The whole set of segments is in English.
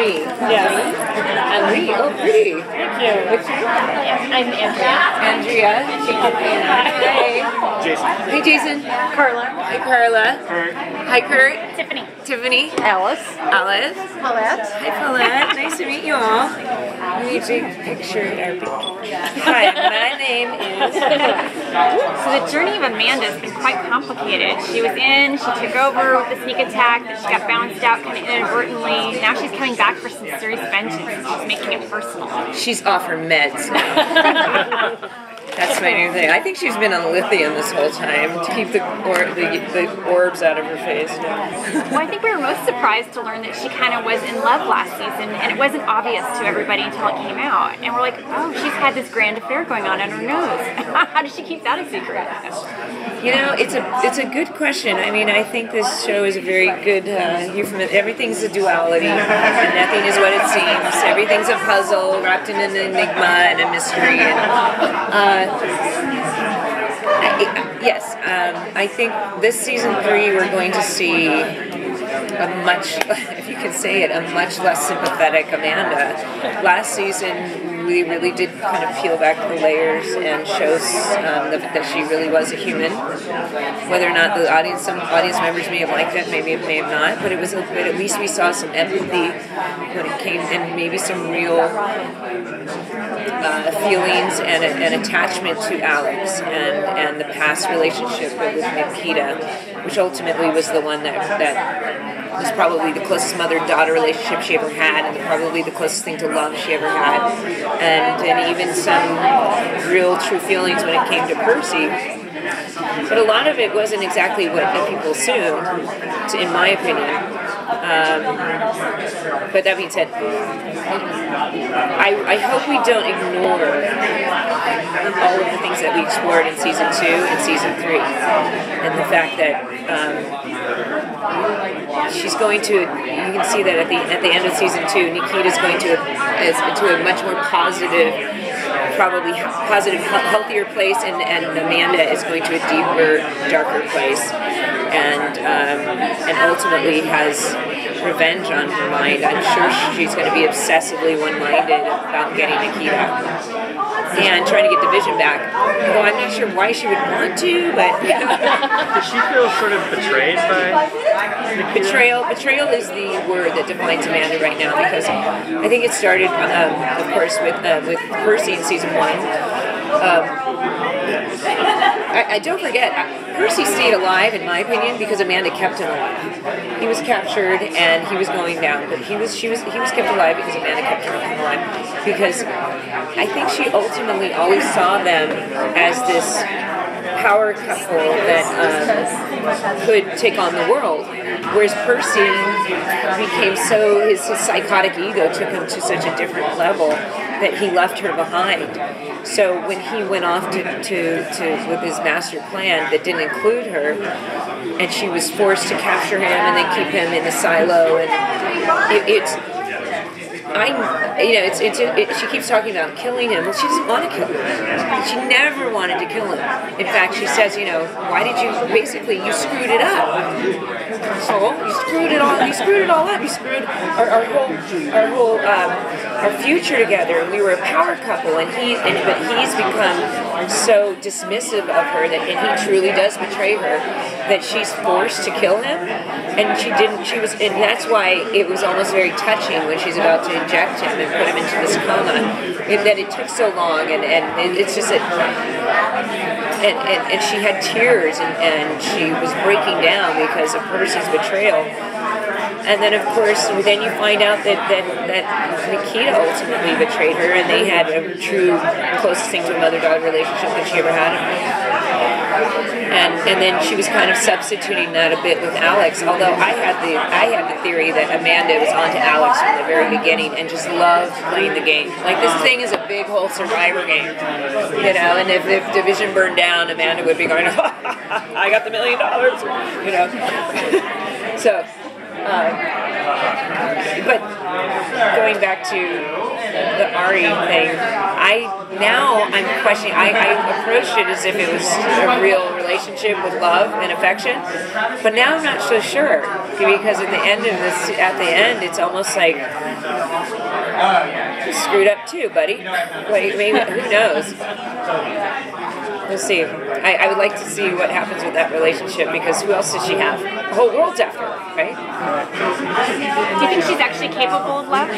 Marie. Yes. Marie. Oh, pretty. Thank you. What's your name? I'm Andrea. Hey. Jason. Hey, Jason. Carla. Hi, Carla. Kurt. Hi, Kurt. Tiffany. Tiffany. Alice. Alice. Paulette. Hi, Paulette. Nice to meet you all. We big picture. Hi, my name is. So the journey of Amanda has been quite complicated. She was in, she took over with the sneak attack, then she got bounced out kind of inadvertently. Now she's coming back for some serious vengeance. She's making it personal. She's off her meds now. That's my new thing. I think she's been on lithium this whole time to keep the orbs out of her face. Well, I think we were most surprised to learn that she kind of was in love last season, and it wasn't obvious to everybody until it came out. And we're like, oh, she's had this grand affair going on under her nose. How did she keep that a secret? You know, it's a good question. I mean, I think this show is a very good euphemism. Everything's a duality, and nothing is what it seems. Everything's a puzzle wrapped in an enigma and a mystery. And, I think this season 3 we're going to see a much, if you can say it, a much less sympathetic Amanda. Last season we really did kind of peel back the layers and show that she really was a human. Whether or not some audience members may have liked it, maybe it may have not, but at least we saw some empathy when it came, and maybe some real feelings and attachment to Alex and the past relationship with Nikita, which ultimately was the one that was probably the closest mother-daughter relationship she ever had, and probably the closest thing to love she ever had, and even some real true feelings when it came to Percy. But a lot of it wasn't exactly what people assumed, in my opinion. But that being said, I hope we don't ignore all of the things that we explored in season 2 and season 3, and the fact that she's going to. You can see that at the end of season 2, Nikita's going to a much more positive, probably positive, healthier place, and Amanda is going to a deeper, darker place, and ultimately has revenge on her mind. I'm sure she's going to be obsessively one-minded about getting Nikita and trying to get the vision back. Although I'm not sure why she would want to, but Does she feel sort of betrayed by Nikita? Betrayal is the word that defines Amanda right now, because I think it started, of course, with Percy in season 1. I don't forget, Percy stayed alive, in my opinion, because Amanda kept him alive. He was captured and he was going down, but he was kept alive because Amanda kept him alive. Because I think she ultimately always saw them as this power couple that could take on the world. Whereas Percy became his psychotic ego took him to such a different level that he left her behind. So when he went off with his master plan that didn't include her, and she was forced to capture him and then keep him in the silo, and she keeps talking about killing him. Well, she doesn't want to kill him. She never wanted to kill him. In fact, she says, why did you, basically, you screwed it up. So you screwed it all up. You screwed our future together, and we were a power couple, but he's become so dismissive of her that, and he truly does betray her, that she's forced to kill him, and and that's why it was almost very touching when she's about to inject him and put him into this coma, that it took so long, and it's just that, and she had tears, and she was breaking down because of Percy's betrayal. And then, of course, then you find out that Nikita ultimately betrayed her, and they had a true closest thing to a mother-daughter relationship that she ever had. And then she was kind of substituting that a bit with Alex. Although I had the theory that Amanda was onto Alex from the very beginning and just loved playing the game. Like, this thing is a big whole Survivor game, And if Division burned down, Amanda would be going, "I got the $1 million," So. But going back to the Ari thing, I'm questioning. I approached it as if it was a real relationship with love and affection, but now I'm not so sure because at the end, it's almost like you screwed up too, buddy. Like maybe who knows? We'll see. I would like to see what happens with that relationship because who else does she have? The whole world's after her, right? Do you think she's actually capable of love?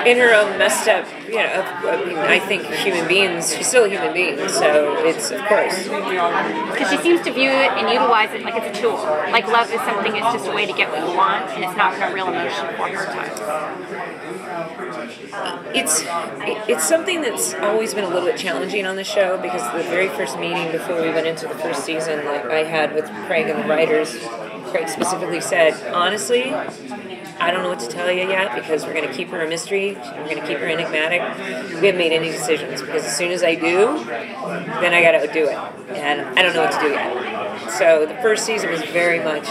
In her own messed up, I think she's still a human being, so it's, of course. Because she seems to view it and utilize it like it's a tool. Like love is something, it's just a way to get what you want, and it's not a real emotion for her times. It's something that's always been a little bit challenging on the show because the very first meeting before we went into the first season that I had with Craig and the writers, Craig specifically said, honestly, I don't know what to tell you yet because we're going to keep her a mystery. We're going to keep her enigmatic. We haven't made any decisions because as soon as I do, then I got to do it. And I don't know what to do yet. So the first season was very much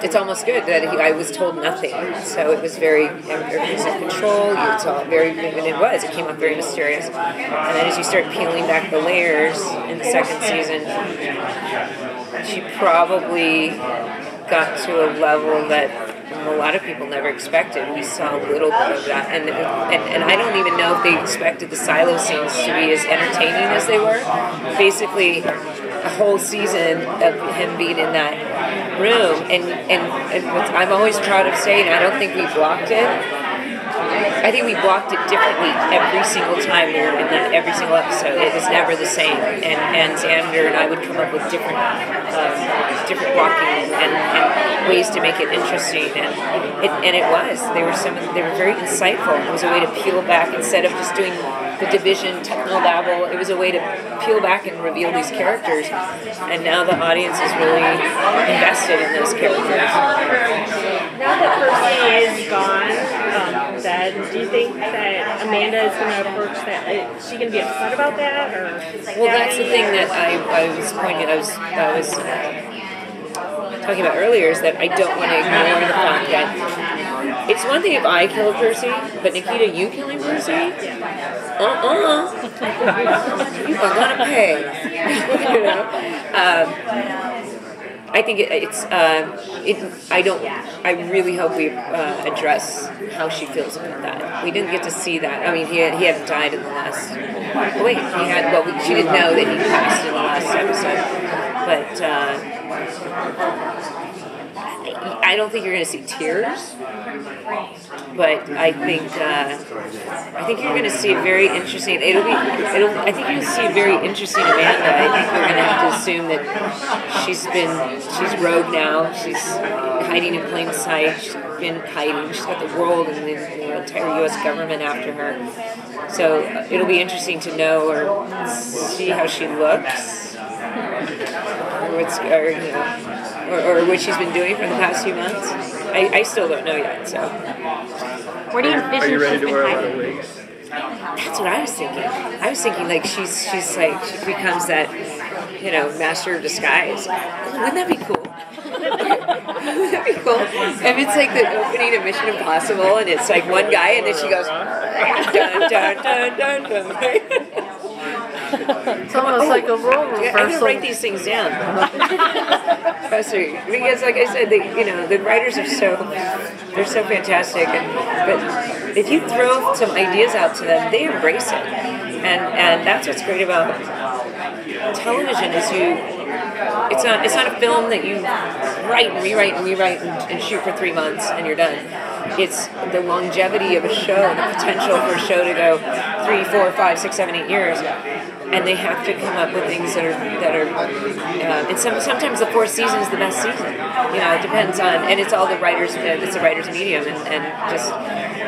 it's almost good that I was told nothing. So it was everything's in control. You saw it it came up very mysterious. And then as you start peeling back the layers in the second season, she probably got to a level that a lot of people never expected. We saw a little bit of that, and I don't even know if they expected the silo scenes to be as entertaining as they were. Basically, a whole season of him being in that room, and what I'm always proud of saying, I don't think we blocked it. I think we blocked it differently every single time we were in every single episode. It was never the same, and Xander and I would come up with different blocking and ways to make it interesting, and it was. They were very insightful. It was a way to peel back instead of just doing the division techno-babble. It was a way to peel back and reveal these characters, and now the audience is really invested in those characters. Now that Percy is gone, dead, do you think that Amanda is going to approach that? Is she going to be upset about that, or? Well, that's the thing that I was talking about earlier is that I don't want to ignore the fact that it's one thing if I kill Percy, but Nikita, you killing Percy? You are gonna pay. I think I really hope we address how she feels about that. We didn't get to see that. I mean, he hadn't died in the last. She didn't know that he passed in the last episode, but. I don't think you're going to see tears, but I think you're going to see a very interesting. I think you'll see a very interesting Amanda. I think we're going to have to assume that she's rogue now. She's hiding in plain sight. She's been hiding. She's got the world and the entire U.S. government after her. So it'll be interesting to know or see how she looks. Or what she's been doing for the past few months. I still don't know yet. So, where do you envision? Are you ready to she's wear been a lot of hiding? wigs? That's what I was thinking. I was thinking like she becomes that, master of disguise. Wouldn't that be cool? Wouldn't that be cool? If it's like the opening of Mission Impossible and it's like one guy and then she goes dun dun dun dun dun. It's almost like a role reversal. I'm gonna write these things down. Because like I said, the writers are so fantastic, but if you throw some ideas out to them, they embrace it, and that's what's great about television is it's not a film that you write and rewrite and shoot for 3 months and you're done. It's the longevity of a show, the potential for a show to go 3, 4, 5, 6, 7, 8 years. And they have to come up with things that are and sometimes the fourth season is the best season. It depends on, and it's all the writers. It's a writer's medium, and just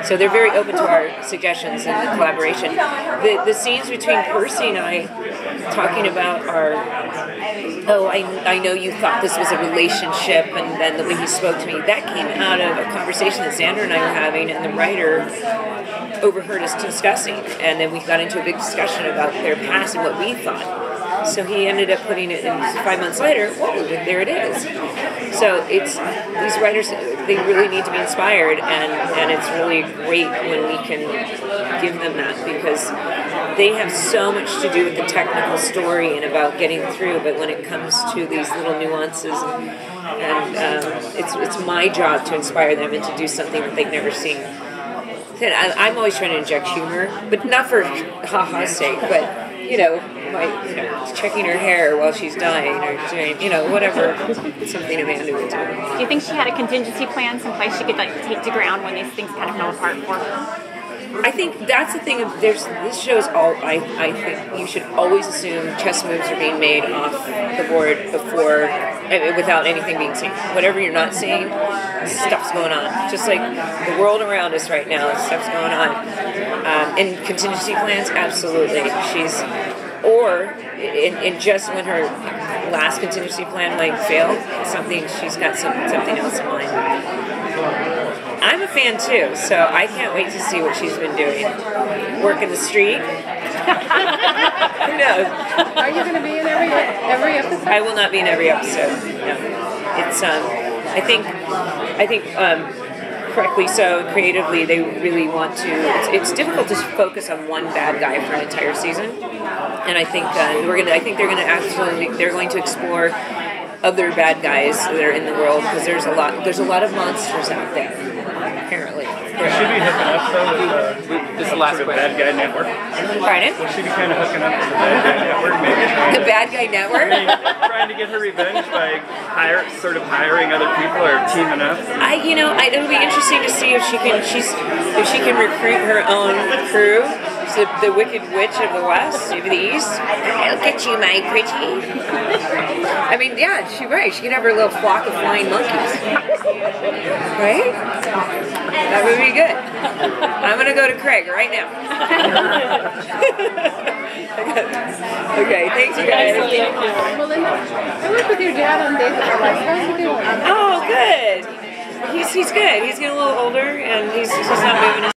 so they're very open to our suggestions and the collaboration. The scenes between Percy and I talking about I know you thought this was a relationship, and then the way he spoke to me, that came out of a conversation that Xander and I were having, and the writer overheard us discussing, and then we got into a big discussion about their past and what we thought. So he ended up putting it in 5 months later. Whoa, there it is. So it's these writers, they really need to be inspired, and it's really great when we can give them that, because they have so much to do with the technical story and about getting through, but when it comes to these little nuances, and it's my job to inspire them and to do something that they've never seen. I'm always trying to inject humor, but not for ha-ha's sake, but checking her hair while she's dying, or doing, whatever, something Amanda would do. Do you think she had a contingency plan someplace she could take to ground when these things kind of fell apart for her? I think that's the thing. This show is all. I think you should always assume chess moves are being made off the board before, without anything being seen. Whatever you're not seeing, stuff's going on. Just like the world around us right now, stuff's going on. And contingency plans, absolutely. In just when her last contingency plan might fail, she's got something else in mind. I'm a fan too, so I can't wait to see what she's been doing. Working the street. Who knows? Are you going to be in every episode? I will not be in every episode. No. It's I think correctly so, creatively, they really want to. It's difficult to focus on one bad guy for an entire season, and I think they're going to explore other bad guys that are in the world, because there's a lot of monsters out there, apparently. Will she be hooking up though with This is the last the question. Bad Guy Network? Pardon? Will she be kind of hooking up with the Bad Guy Network, maybe? The Bad Guy Network? Trying to get her revenge by hiring other people or teaming up? It'll be interesting to see if she can recruit her own crew. So the Wicked Witch of the West, of the East. I'll get you, my pretty. I mean, yeah, she's right. She can have her little flock of flying monkeys. Right? That would be good. I'm going to go to Craig right now. Okay, thanks, you guys. Melinda, I worked with your dad on Days of Our Lives. How's he doing? Oh, good. He's good. He's getting a little older, and he's not moving